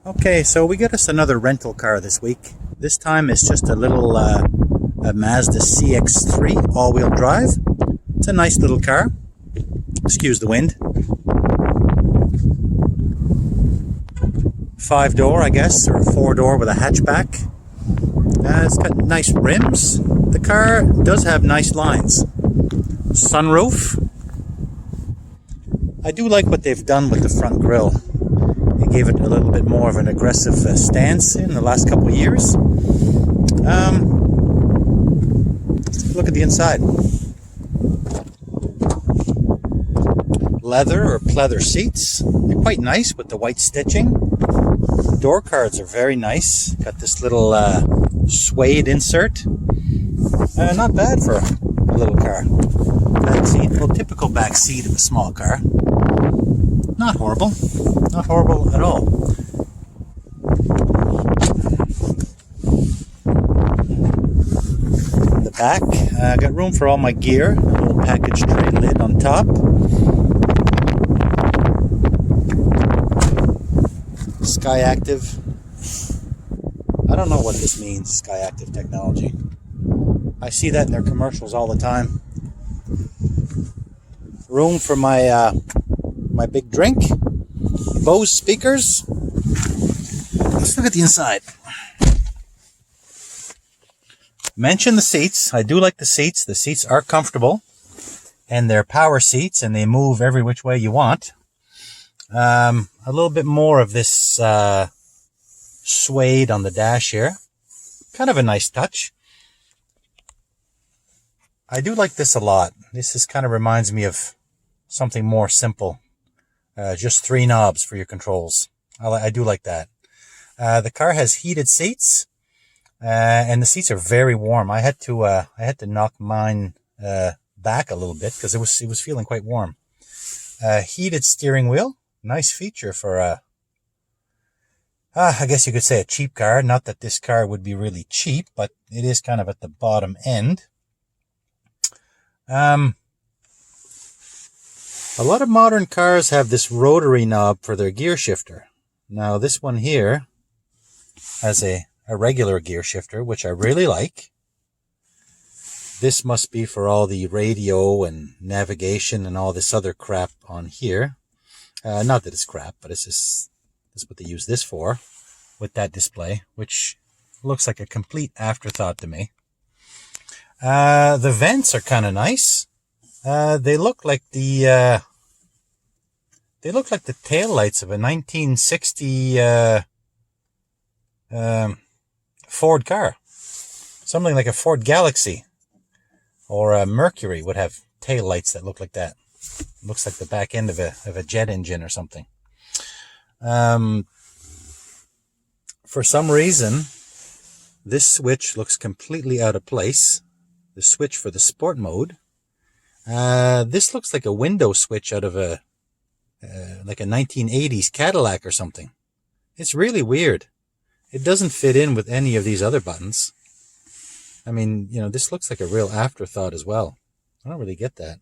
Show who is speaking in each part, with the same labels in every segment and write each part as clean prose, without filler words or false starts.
Speaker 1: Okay, so we got us another rental car this week. This time it's just a little a Mazda CX-3 all-wheel drive. It's a nice little car. Excuse the wind. 5-door, I guess, or 4-door with a hatchback. It's got nice rims. The car does have nice lines. Sunroof. I do like what they've done with the front grille. They gave it a little bit more of an aggressive stance in the last couple of years. Let's look at the inside. Leather or pleather seats. They're quite nice with the white stitching. Door cards are very nice. Got this little suede insert. Not bad for a little car. Back seat, well, typical back seat of a small car. Not horrible. Not horrible at all. In the back, got room for all my gear. A little package tray lid on top. Skyactive. I don't know what this means, Skyactive technology. I see that in their commercials all the time. Room for my my big drink. Bose speakers. Let's look at the inside. Mention the seats. I do like the seats. The seats are comfortable. And they're power seats and they move every which way you want. A little bit more of this suede on the dash here. Kind of a nice touch. I do like this a lot. This is kind of reminds me of something more simple. Just 3 knobs for your controls. I do like that. The car has heated seats, and the seats are very warm. I had to knock mine back a little bit because it was feeling quite warm. Heated steering wheel, nice feature for I guess you could say a cheap car. Not that this car would be really cheap, but it is kind of at the bottom end. A lot of modern cars have this rotary knob for their gear shifter. Now this one here has a regular gear shifter, which I really like. This must be for all the radio and navigation and all this other crap on here. Not that it's crap, but it's just, that's what they use this for with that display, which looks like a complete afterthought to me. The vents are kind of nice. They look like the taillights of a 1960 Ford car. Something like a Ford Galaxy or a Mercury would have taillights that look like that. Looks like the back end of a jet engine or something. For some reason, this switch looks completely out of place. The switch for the sport mode. This looks like a window switch out of like a 1980s Cadillac or something. It's really weird. It doesn't fit in with any of these other buttons. I mean, you know, this looks like a real afterthought as well. I don't really get that.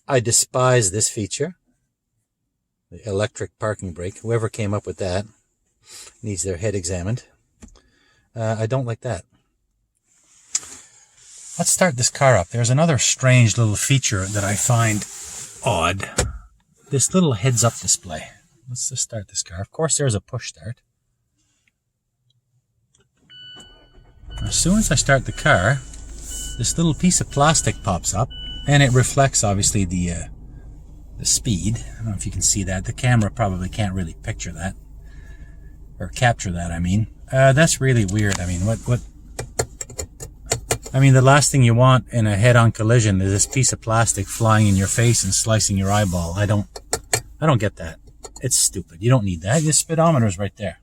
Speaker 1: I despise this feature. The electric parking brake. Whoever came up with that needs their head examined. I don't like that. Let's start this car up. There's another strange little feature that I find odd. This little heads-up display. Let's just start this car. Of course, there's a push start. As soon as I start the car, this little piece of plastic pops up, and it reflects, obviously, the speed. I don't know if you can see that. The camera probably can't really picture that. Or capture that, I mean. That's really weird. I mean, I mean, the last thing you want in a head-on collision is this piece of plastic flying in your face and slicing your eyeball. I don't get that. It's stupid. You don't need that. The speedometer's right there.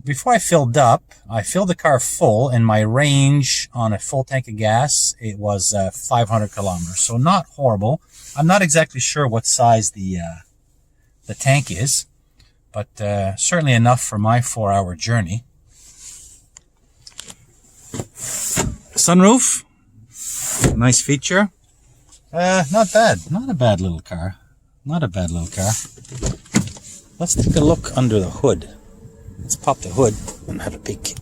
Speaker 1: Before I filled up, I filled the car full, and my range on a full tank of gas, it was 500 kilometers. So not horrible. I'm not exactly sure what size the tank is, but certainly enough for my 4-hour journey. Sunroof, nice feature. Not bad. Not a bad little car. Not a bad little car. Let's take a look under the hood. Let's pop the hood and have a peek.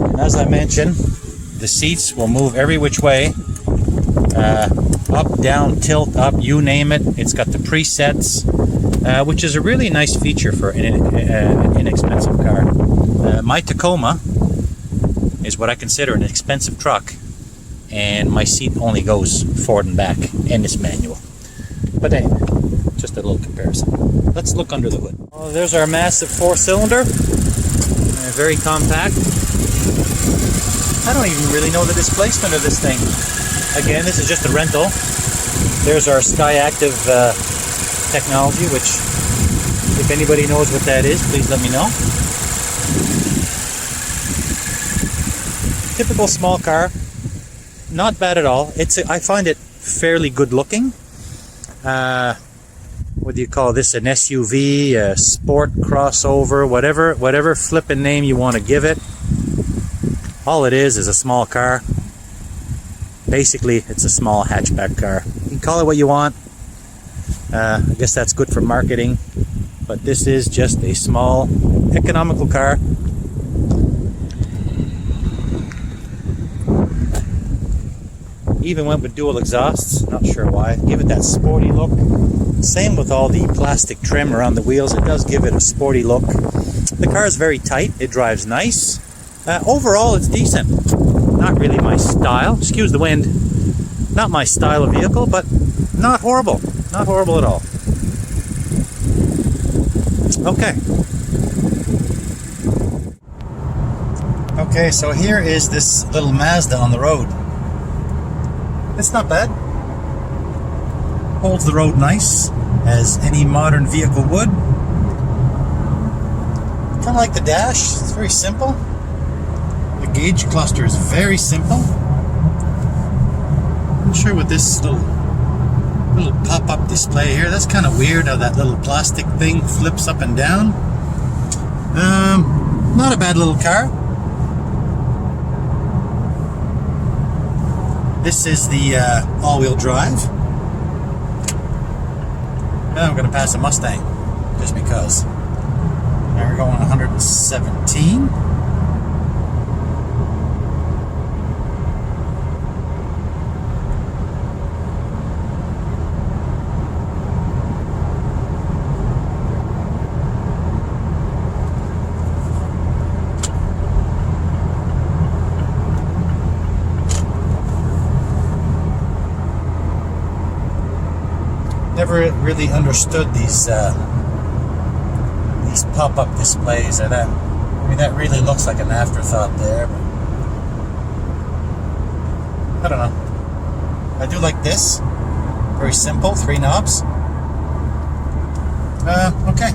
Speaker 1: And as I mentioned, the seats will move every which way. Up, down, tilt, up, you name it. It's got the presets, which is a really nice feature for an inexpensive car. My Tacoma is what I consider an expensive truck, and my seat only goes forward and back, and it's manual. But anyway, just a little comparison. Let's look under the hood. Oh, there's our massive 4-cylinder, very compact. I don't even really know the displacement of this thing. Again, this is just a rental. There's our Skyactive technology, which, if anybody knows what that is, please let me know. Typical small car, not bad at all. I find it fairly good looking. What do you call this? An SUV, a sport crossover, whatever flippin' name you want to give it. All it is a small car. Basically, it's a small hatchback car. You can call it what you want. I guess that's good for marketing. But this is just a small, economical car. Even went with dual exhausts. Not sure why. Give it that sporty look. Same with all the plastic trim around the wheels. It does give it a sporty look. The car is very tight. It drives nice. Overall, it's decent. Not really my style. Excuse the wind. Not my style of vehicle, but not horrible. Not horrible at all. Okay. Okay, so here is this little Mazda on the road. It's not bad. Holds the road nice, as any modern vehicle would. Kind of like the dash. It's very simple. The gauge cluster is very simple. Not sure what this little pop-up display here. That's kind of weird how that little plastic thing flips up and down. Not a bad little car. This is the all-wheel drive. Now I'm going to pass a Mustang, just because. Now we're going 117. Never really understood these pop-up displays. Or that, I mean, that really looks like an afterthought there. But I don't know. I do like this. Very simple, 3 knobs. Okay.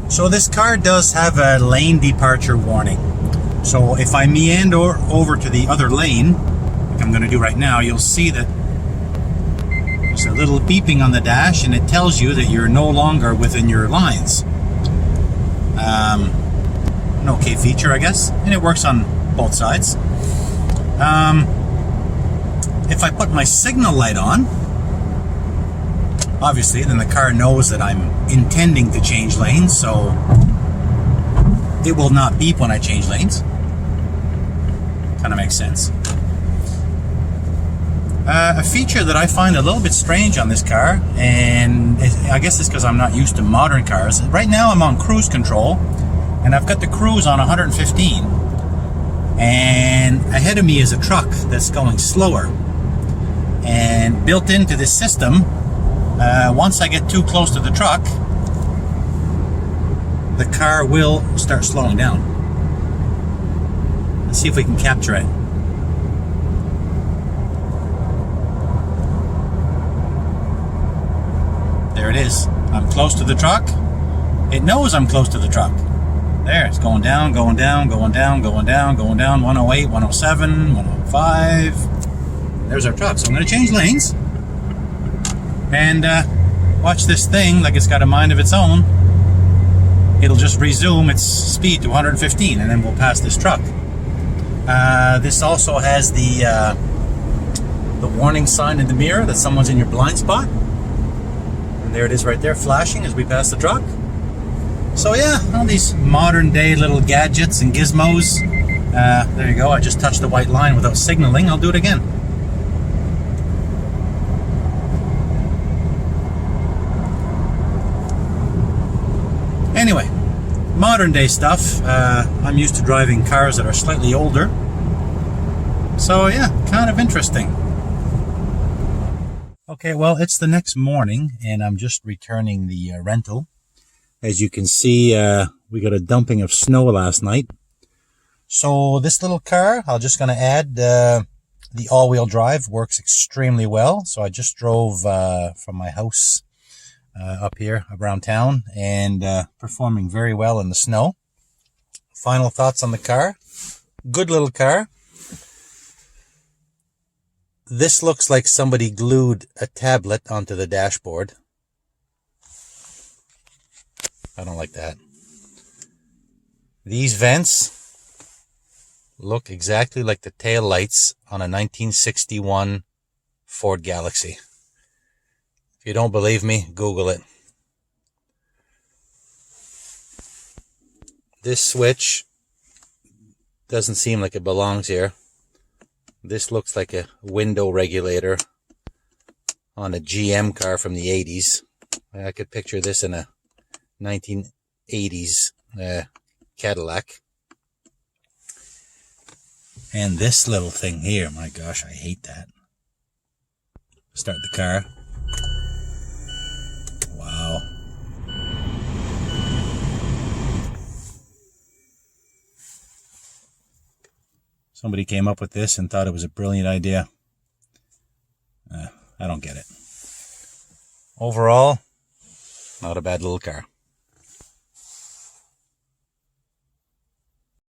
Speaker 1: So this car does have a lane departure warning. So if I meander over to the other lane, like I'm going to do right now, you'll see that there's a little beeping on the dash, and it tells you that you're no longer within your lines. An okay feature, I guess, and it works on both sides. If I put my signal light on, obviously, then the car knows that I'm intending to change lanes, so it will not beep when I change lanes. Kind of makes sense. A feature that I find a little bit strange on this car, and I guess it's because I'm not used to modern cars. Right now I'm on cruise control, and I've got the cruise on 115. And ahead of me is a truck that's going slower. And built into this system, once I get too close to the truck, the car will start slowing down. Let's see if we can capture it. There it is. I'm close to the truck. It knows I'm close to the truck. There, it's going down, going down, going down, going down, going down, 108, 107, 105. There's our truck. So I'm going to change lanes. And watch this thing like it's got a mind of its own. It'll just resume its speed to 115 and then we'll pass this truck. This also has the warning sign in the mirror that someone's in your blind spot. And there it is right there, flashing as we pass the truck. So yeah, all these modern day little gadgets and gizmos. There you go, I just touched the white line without signaling. I'll do it again. Anyway, modern day stuff. I'm used to driving cars that are slightly older. So yeah, kind of interesting. Okay, well, it's the next morning and I'm just returning the rental. As you can see, we got a dumping of snow last night. So this little car, I'm just going to add the all-wheel drive, works extremely well. So I just drove from my house up here around town and performing very well in the snow. Final thoughts on the car. Good little car. This looks like somebody glued a tablet onto the dashboard. I don't like that. These vents look exactly like the tail lights on a 1961 Ford Galaxy. If you don't believe me, Google it. This switch doesn't seem like it belongs here. This looks like a window regulator on a GM car from the 80s. I could picture this in a 1980s Cadillac. And this little thing here, my gosh, I hate that. Start the car. Wow. Somebody came up with this and thought it was a brilliant idea. I don't get it. Overall, not a bad little car.